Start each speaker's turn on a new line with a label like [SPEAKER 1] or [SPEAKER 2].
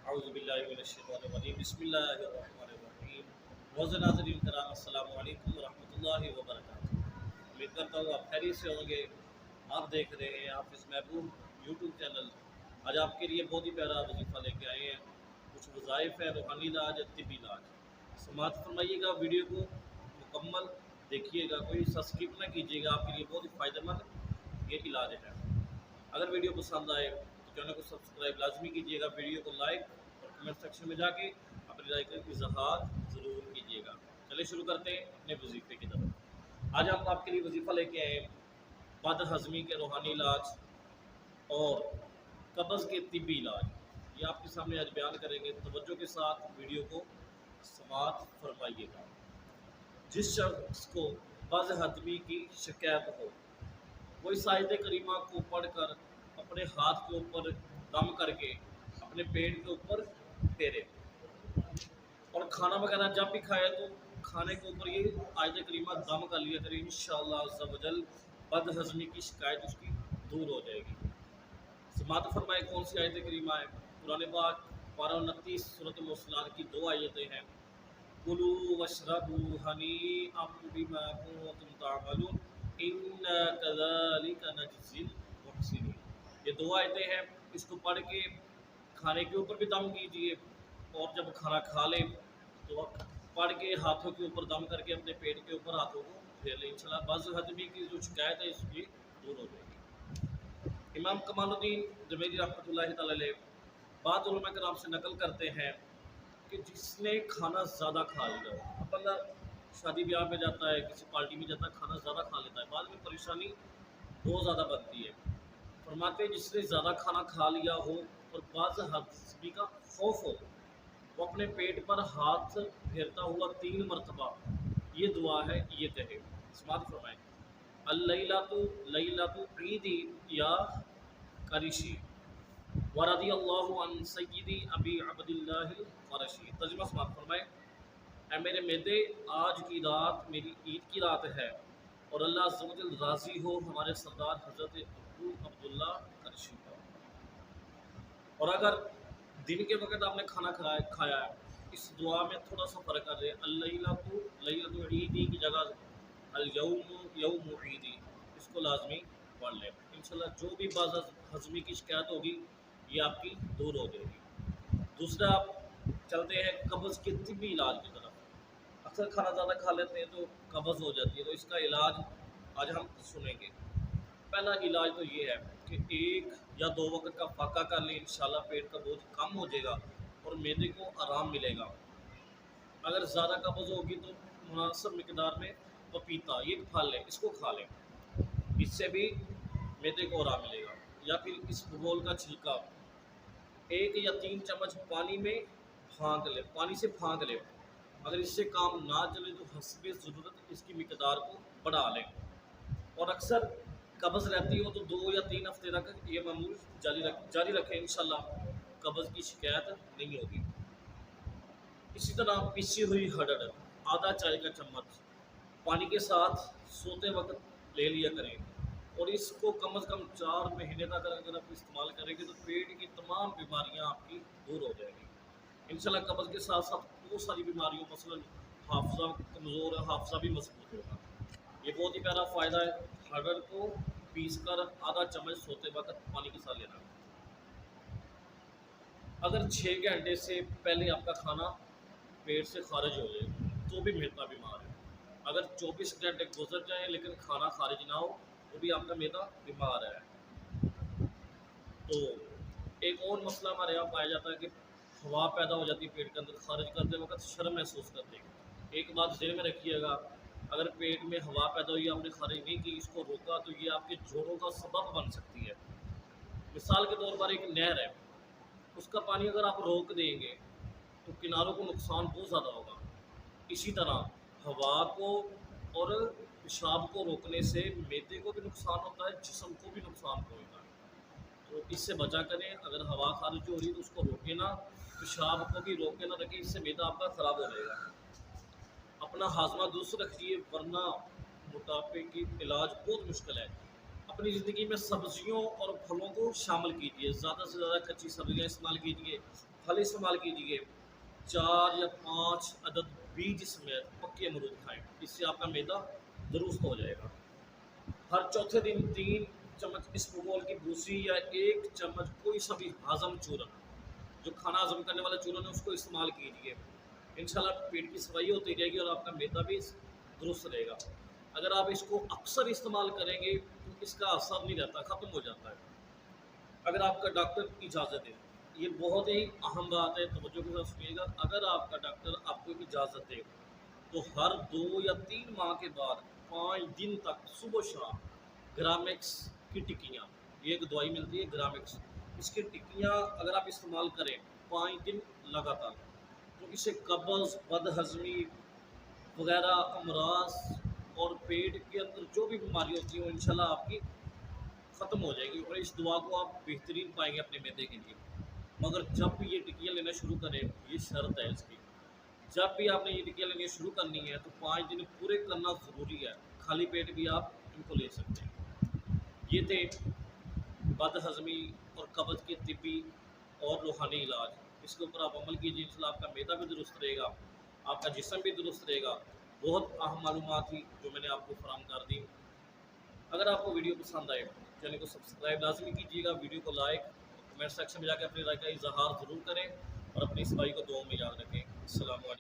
[SPEAKER 1] अऊज़ुबिल्लाहि बिस्मिल्लाहिर्रहमानिर्रहीम। मौज़ूद नाज़रीन कराम अस्सलामु अलैकुम वरहमतुल्लाहि वबरकातुहू। उम्मीद करता हूँ आप खैरियत से होंगे। आप देख रहे हैं हाफिज़ महबूब यूट्यूब चैनल। आज आपके लिए बहुत ही प्यारा वजीफ़ा लेके आए हैं। कुछ वज़ाइफ है, रूहानी इलाज, तिब्बी इलाज। समाअत फरमाइएगा, वीडियो को मुकम्मल देखिएगा, कोई सा स्किप ना कीजिएगा। आपके लिए बहुत ही फ़ायदेमंद ये इलाज है। अगर वीडियो पसंद आए तो चैनल को सब्सक्राइब लाजमी कीजिएगा, वीडियो को लाइक और कमेंट सेक्शन में जाके अपनी राय का इजहार ज़रूर कीजिएगा। चलिए शुरू करते हैं अपने वजीफ़े की तरफ। आज हम आपके लिए वजीफ़ा लेके आए बद हज़मी के रूहानी इलाज और कब्ज़ के तिब्बी इलाज। ये आपके सामने आज बयान करेंगे। तवज्जो के साथ वीडियो को समाअत फरमाइएगा। जिस शख्स को बद हज़मी की शिकायत हो वो इस आयत करीमा को पढ़कर अपने हाथ के ऊपर दम करके अपने पेट के ऊपर फेरे और खाना वगैरह जब भी खाए तो खाने के ऊपर ये आयत करीमा दम कर लिया करें। इंशाअल्लाह अज़्ज़ा वजल बद हज़मी की शिकायत उसकी दूर हो जाएगी। समाअत फरमाए कौन सी आयत करीमा है? कुरान पाक पारा 29 सूरत मुरसलात की 2 आयतें हैं। कुलू वशरबू हनीअम बिमा कुंतुम तामलून इन्ना कज़ालिका नजज़िल मुहसिनीन। ये 2 आयतें हैं। इसको पढ़ के खाने के ऊपर भी दम कीजिए और जब खाना खा लें तो पढ़ के हाथों के ऊपर दम करके अपने पेट के ऊपर हाथों को फेर लें। इंशाअल्लाह बज़ हज़मी की जो शिकायत है इसकी दूर हो जाएगी। इमाम कमालुद्दीन ज़ुबैरी रहमतुल्लाहि तआला अलैह बात उलमा कराम से नकल करते हैं कि जिसने खाना ज़्यादा खा लिया हो, अब बंदा शादी ब्याह में जाता है, किसी पार्टी में जाता है, खाना ज़्यादा खा लेता है, बाद में परेशानी बहुत ज़्यादा बनती है। फरमाते हैं जिसने ज़्यादा खाना खा लिया हो और बाज़ हज़मी का खौफ हो वो अपने पेट पर हाथ फेरता हुआ 3 मरतबा ये दुआ है, ये कहे। समाअत फरमाएं, अल्लैलतु लैलतु ईदी या करिशी वरदी अल्लाहु अन सय्यदी अबी अब्दिल्लाहिल क़रशी। तर्जुमा समाअत फरमाएं, ऐ मेरे मैदे आज की रात मेरी ईद की रात है और अल्लाह अज़्ज़ा वजल राज़ी हो हमारे सरदार हज़रत अबू अब्दुल्ला करशी पर। और अगर दिन के वक्त आपने खाना खाया है, इस दुआ में थोड़ा सा फ़र्क कर रहे हैं। अल्लैलतु लैलतु ईदी की जगह अल यौमु यौमु ईदी, इसको लाजमी पढ़ लें। इंशाल्लाह जो भी बाज़ हज़मी की शिकायत होगी ये आपकी दूर हो जाएगी। दूसरा आप चलते हैं कब्ज़ के तिब्बी इलाज की तरफ। अक्सर खाना ज़्यादा खा लेते हैं तो कब्ज़ हो जाती है, तो इसका इलाज आज हम सुनेंगे। पहला इलाज तो ये है कि 1 या 2 वक्त का फाका कर लें, इंशाल्लाह पेट का बोझ कम हो जाएगा और मैदे को आराम मिलेगा। अगर ज़्यादा कब्ज़ होगी तो मुनासिब मिकदार में पपीता, ये फल है, इसको खा लें, इससे भी मैदे को आराम मिलेगा। या फिर इस बगोल का छिलका 1 या 3 चम्मच पानी में फाँक लें, पानी से फाँक लें। अगर इससे काम ना चले तो हस्बे ज़रूरत इसकी मिकदार को बढ़ा लें। और अक्सर कब्ज़ रहती हो तो 2 या 3 हफ्ते तक ये मामूल जारी रखें, इंशाल्लाह कब्ज़ की शिकायत नहीं होगी। इसी तरह पिसी हुई हरड़ आधा चाय का चम्मच पानी के साथ सोते वक्त ले लिया करें और इसको कम से कम 4 महीने तक अगर आप इस्तेमाल करेंगे तो पेट की तमाम बीमारियां आपकी दूर हो जाएगी। इंशाल्लाह कब्ज़ के साथ साथ बहुत सारी बीमारियों मसलन हाफ़्ज़ा कमज़ोर है, हाफ़्ज़ा भी मज़बूत होगा। ये बहुत ही प्यारा फ़ायदा है। हरड़ को पीस कर आधा चम्मच सोते वक्त पानी के साथ लेना। अगर 6 घंटे से पहले आपका खाना पेट से खारिज हो जाए तो भी मैदा बीमार है। अगर 24 घंटे गुजर जाएँ लेकिन खाना खारिज ना हो तो भी आपका मैदा बीमार है। तो एक और मसला हमारे यहाँ पाया जाता है कि हवा पैदा हो जाती है पेट के अंदर, खारिज करते वक्त शर्म महसूस करते हैं। एक बात ज़हन में रखिएगा, अगर पेट में हवा पैदा हुई, आपने खारिज नहीं की, इसको रोका तो ये आपके जोड़ों का सबब बन सकती है। मिसाल के तौर पर एक नहर है, उसका पानी अगर आप रोक देंगे तो किनारों को नुकसान बहुत ज़्यादा होगा। इसी तरह हवा को और पेशाब को रोकने से मैदे को भी नुकसान होता है, जिस्म को भी नुकसान पहुँचता है। तो इससे बचा करें। अगर हवा खारिज हो रही है तो उसको रोके ना, पेशाब को भी रोके ना रखें, इससे मैदा आपका ख़राब हो जाएगा। अपना हाजमा दुरुस्त रखिए वरना मोटापे की इलाज बहुत मुश्किल है। अपनी ज़िंदगी में सब्जियों और फलों को शामिल कीजिए, ज़्यादा से ज़्यादा कच्ची सब्जियाँ इस्तेमाल कीजिए, پھل استعمال کیجیے، 4 یا 5 عدد بیج سمیت پکے امرود کھائیں، اس سے آپ کا معدہ درست ہو جائے گا۔ ہر چوتھے دن 3 چمچ اسپغول کی بھوسی یا 1 چمچ کوئی سا بھی ہاضم چورن، جو کھانا ہضم کرنے والا چورن ہے، اس کو استعمال کیجیے۔ انشاءاللہ پیٹ کی صفائی ہوتی رہے گی اور آپ کا معدہ بھی درست رہے گا۔ اگر آپ اس کو اکثر استعمال کریں گے تو اس کا اثر نہیں رہتا، ختم ہو جاتا ہے۔ اگر آپ کا ڈاکٹر اجازت دے، یہ بہت ہی اہم بات ہے، توجہ کے ساتھ سنیے گا، اگر آپ کا ڈاکٹر آپ کو اجازت دے تو ہر 2 یا 3 ماہ کے بعد 5 دن تک صبح و شام گرامکس کی ٹکیاں، یہ ایک دوائی ملتی ہے گرامکس، اس کی ٹکیاں اگر آپ استعمال کریں 5 دن لگاتار، تو اس سے قبض، بد ہضمی وغیرہ امراض اور پیٹ کے اندر جو بھی بیماری ہوتی ہے وہ انشاءاللہ آپ کی ختم ہو جائے گی، اور اس دعا کو آپ بہترین پائیں گے اپنے معدے کے لیے۔ مگر جب بھی یہ ٹکیاں لینا شروع کریں، یہ شرط ہے اس کی، جب بھی آپ نے یہ ٹکیاں لینی شروع کرنی ہے تو 5 دن پورے کرنا ضروری ہے، خالی پیٹ بھی آپ ان کو لے سکتے ہیں۔ یہ تھے بد ہضمی اور قبض کے طبی اور روحانی علاج، اس کے اوپر آپ عمل کیجیے، انشاءاللہ آپ کا معدہ بھی درست رہے گا، آپ کا جسم بھی درست رہے گا۔ بہت اہم معلومات تھی جو میں نے آپ کو فراہم کر دی۔ اگر آپ کو ویڈیو پسند آئے، چینل کو سبسکرائب لازمی کیجیے گا، ویڈیو کو لائک، کمنٹ سیکشن میں جا کے اپنی رائے کا اظہار ضرور کریں، اور اپنی صفائی کو دعاؤں میں یاد رکھیں۔ السلام علیکم۔